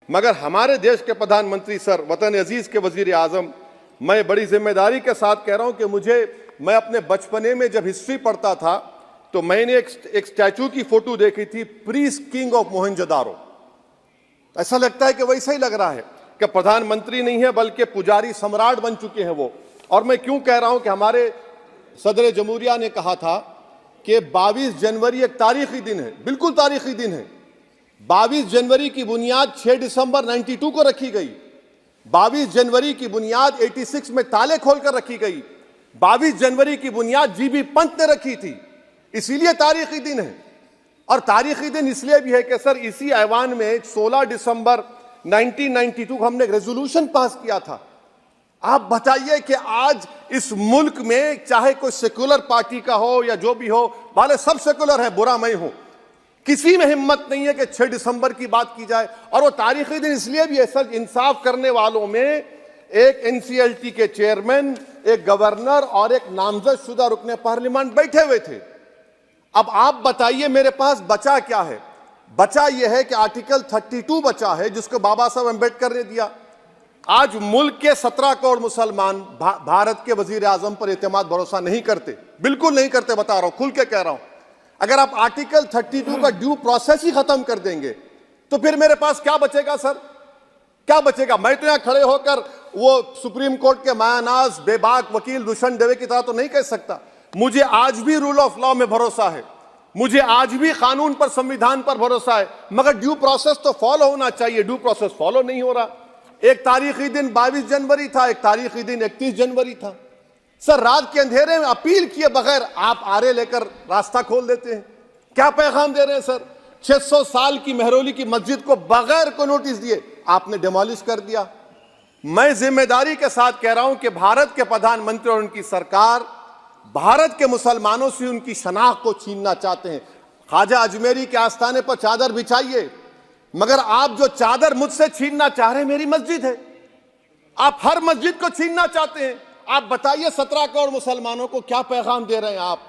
मगर हमारे देश के प्रधानमंत्री सर, वतन अजीज के वजीर आजम, मैं बड़ी जिम्मेदारी के साथ कह रहा हूं कि मैं अपने बचपने में जब हिस्ट्री पढ़ता था तो मैंने एक स्टैचू की फोटो देखी थी, प्रीस्ट किंग ऑफ मोहनजोदारो। ऐसा लगता है कि वैसा ही लग रहा है कि प्रधानमंत्री नहीं है बल्कि पुजारी सम्राट बन चुके हैं वो। और मैं क्यों कह रहा हूं कि हमारे सदर जमहूरिया ने कहा था कि 22 जनवरी एक तारीखी दिन है, बिल्कुल तारीखी दिन है। 22 जनवरी की बुनियाद 6 दिसंबर 92 को रखी गई। 22 जनवरी की बुनियाद 86 में ताले खोलकर रखी गई। 22 जनवरी की बुनियाद जीबी पंत ने रखी थी, इसीलिए तारीखी दिन है। और तारीखी दिन इसलिए भी है कि सर इसी ऐवान में 16 दिसंबर 1992 को हमने एक रेजोल्यूशन पास किया था। आप बताइए कि आज इस मुल्क में चाहे कोई सेकुलर पार्टी का हो या जो भी हो, वाले सब सेकुलर है, बुरा मैं हूं, किसी में हिम्मत नहीं है कि 6 दिसंबर की बात की जाए। और वो तारीखी दिन इसलिए भी है सर, इंसाफ करने वालों में एक एनसीएलटी के चेयरमैन, एक गवर्नर और एक नामजद शुदा रुकने पार्लियामेंट बैठे हुए थे। अब आप बताइए मेरे पास बचा क्या है? बचा यह है कि आर्टिकल 32 बचा है जिसको बाबा साहब अम्बेडकर ने दिया। आज मुल्क के 17 करोड़ मुसलमान भारत के वजीर आजम पर एतमाद भरोसा नहीं करते, बिल्कुल नहीं करते, बता रहा हूं, खुल के कह रहा हूं। अगर आप आर्टिकल 32 का ड्यू प्रोसेस ही खत्म कर देंगे तो फिर मेरे पास क्या बचेगा सर? क्या बचेगा? मैं तो यहां खड़े होकर वो सुप्रीम कोर्ट के मायानाज बेबाक वकील दुष्यंत दवे की तरह तो नहीं कह सकता। मुझे आज भी रूल ऑफ लॉ में भरोसा है, मुझे आज भी कानून पर, संविधान पर भरोसा है, मगर ड्यू प्रोसेस तो फॉलो होना चाहिए। ड्यू प्रोसेस फॉलो नहीं हो रहा। एक तारीखी दिन 22 जनवरी था, एक तारीखी दिन 31 जनवरी था। सर रात के अंधेरे में अपील किए बगैर आप आरे लेकर रास्ता खोल देते हैं। क्या पैगाम दे रहे हैं सर? 600 साल की मेहरौली की मस्जिद को बगैर को नोटिस दिए आपने डिमोलिश कर दिया। मैं जिम्मेदारी के साथ कह रहा हूं कि भारत के प्रधानमंत्री और उनकी सरकार भारत के मुसलमानों से उनकी शनाख्त को छीनना चाहते हैं। ख्वाजा अजमेरी के आस्थाने पर चादर बिछाइए, मगर आप जो चादर मुझसे छीनना चाह रहे हैं, मेरी मस्जिद है, आप हर मस्जिद को छीनना चाहते हैं। आप बताइए 17 करोड़ मुसलमानों को क्या पैगाम दे रहे हैं आप?